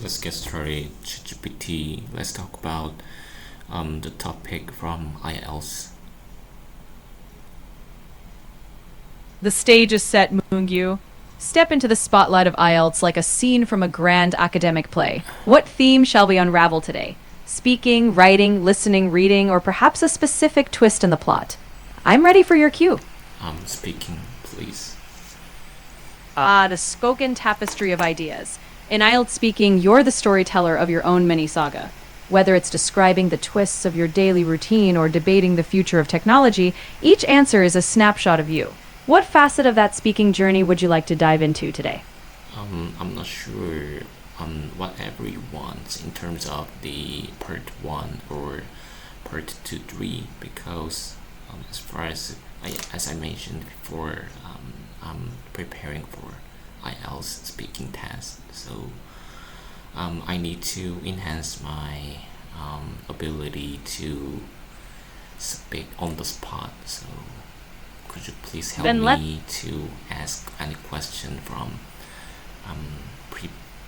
let's get started. ChatGPT. Let's talk about the topic from IELTS. The stage is set, MOONGYU. Step into the spotlight of IELTS like a scene from a grand academic play. What theme shall we unravel today? Speaking, writing, listening, reading, or perhaps a specific twist in the plot? I'm ready for your cue. Speaking, please. The spoken tapestry of ideas. In IELTS speaking, you're the storyteller of your own mini saga. Whether it's describing the twists of your daily routine or debating the future of technology, each answer is a snapshot of you. What facet of that speaking journey would you like to dive into today? I'm not sure on what everyone wants in terms of the part 1 or part 2, 3 because as far as I mentioned before, I'm preparing for IELTS speaking test, so I need to enhance my ability to speak on the spot. So could you please help me to ask any question from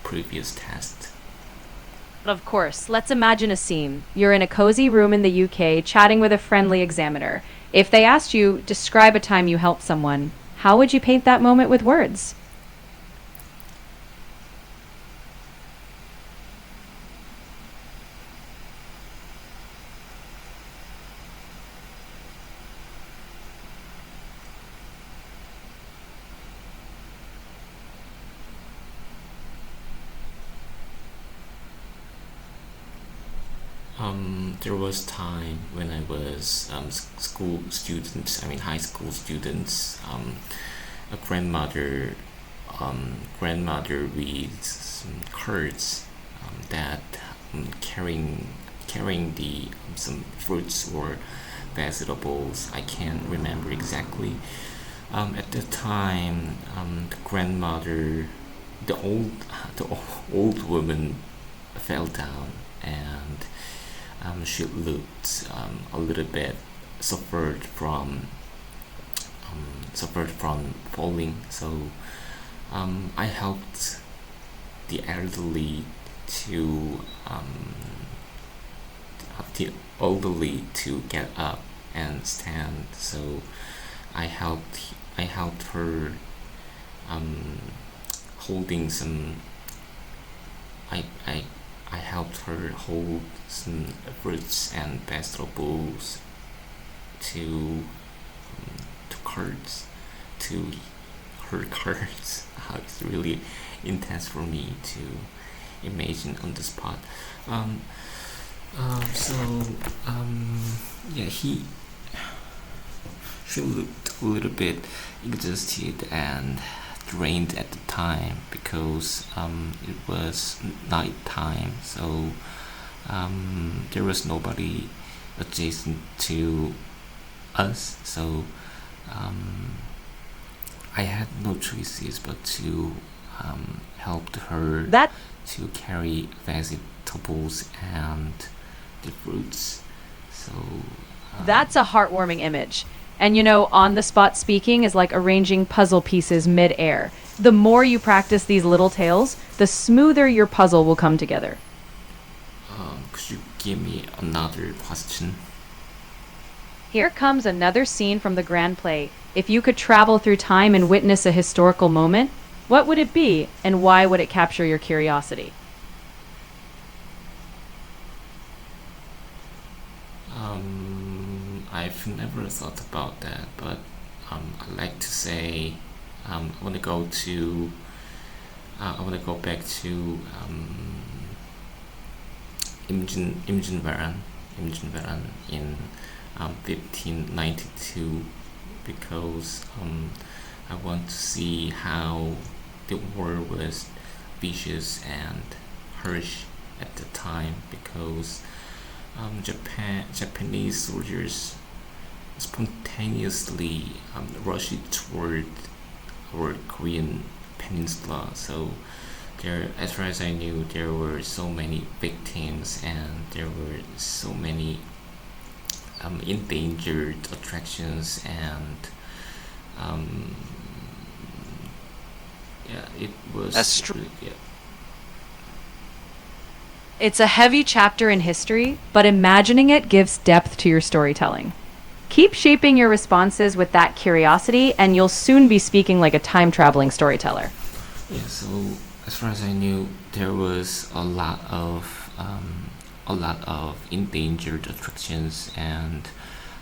previous test? Of course, let's imagine a scene. You're in a cozy room in the UK chatting with a friendly examiner. If they asked you, describe a time you helped someone, how would you paint that moment with words? There was time when I was school students, high school students. A grandmother reads some cards that carrying the some fruits or vegetables. I can't remember exactly. At the time, the grandmother, the old the old woman fell down and she looked a little bit suffered from falling. So I helped the elderly to get up and stand. So I helped her holding some. I helped her hold some fruits and vegetables to cards to her cards. It's really intense for me to imagine on the spot. Um, so yeah, she looked a little bit exhausted and drained at the time because it was night time, so there was nobody adjacent to us, so I had no choices but to help her That to carry vegetables and the fruits. So That's a heartwarming image. And you know, on the spot speaking is like arranging puzzle pieces mid-air. The more you practice these little tales, the smoother your puzzle will come together. could you give me another question? Here comes another scene from the grand play. If you could travel through time and witness a historical moment, what would it be and why would it capture your curiosity? I've never thought about that, but I like to say I want to go to I want to go back to Imogen Varan in 1592 because I want to see how the war was vicious and harsh at the time because Japanese soldiers spontaneously rushed toward our Korean peninsula. So there, as far as I knew, there were so many victims and there were so many endangered attractions and um, yeah, it was That's true. yeah. It's a heavy chapter in history, but imagining it gives depth to your storytelling. Keep shaping your responses with that curiosity, and you'll soon be speaking like a time traveling storyteller. Yeah, so as far as I knew, there was a lot of endangered attractions, and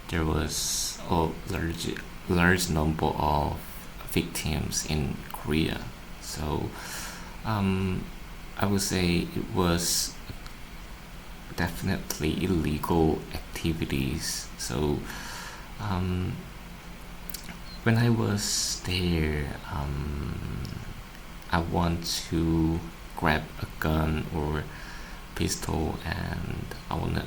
there was a large number of victims in Korea. So I would say it was definitely illegal activities. So um, when I was there, I want to grab a gun or pistol, and I wanna.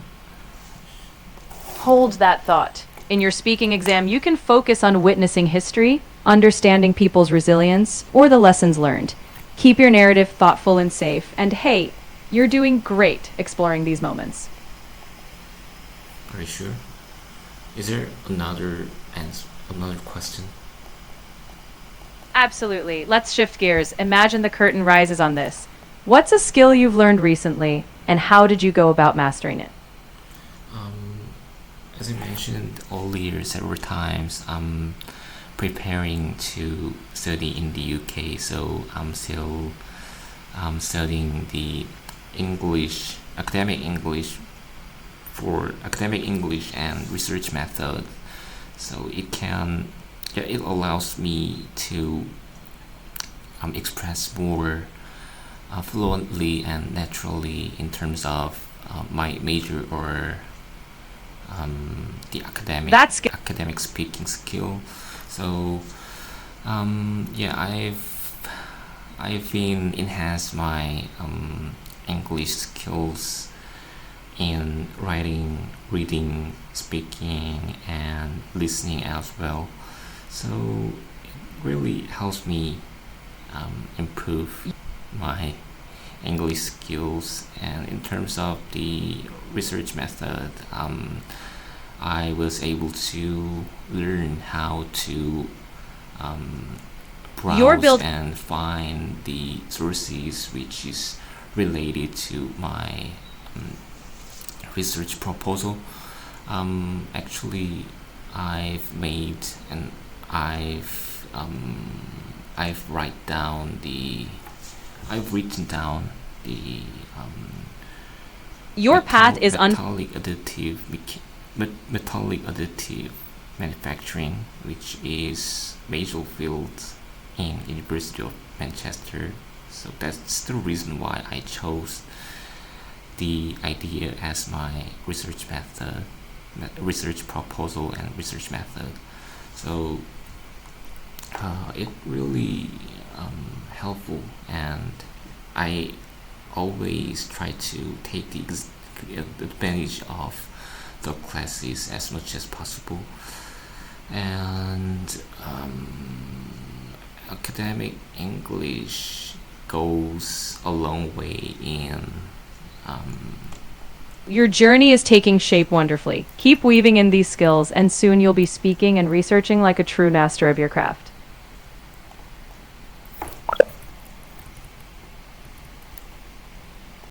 Hold that thought. In your speaking exam, you can focus on witnessing history, understanding people's resilience, or the lessons learned. Keep your narrative thoughtful and safe, and hey, you're doing great exploring these moments. Are you sure? Is there another question? Absolutely. Let's shift gears. Imagine the curtain rises on this. What's a skill you've learned recently, and how did you go about mastering it? Um, as I mentioned earlier several times, I'm preparing to study in the UK, so I'm still studying the academic English for academic English and research method. So it allows me to express more fluently and naturally in terms of my major or the That's academic speaking skill. So yeah, I've been enhanced my English skills in writing, reading, speaking, and listening as well. So it really helps me improve my English skills. And in terms of the research method, I was able to learn how to your browse build. and find the sources which is related to my um, research proposal. Actually, I've made and I've written down the Your path is metallic additive manufacturing, which is major field in University of Manchester. So that's the reason why I chose the idea as my research proposal and research method. So it really helpful, and I always try to take the advantage of the classes as much as possible. And academic English goes a long way in Your journey is taking shape wonderfully. Keep weaving in these skills, and soon you'll be speaking and researching like a true master of your craft.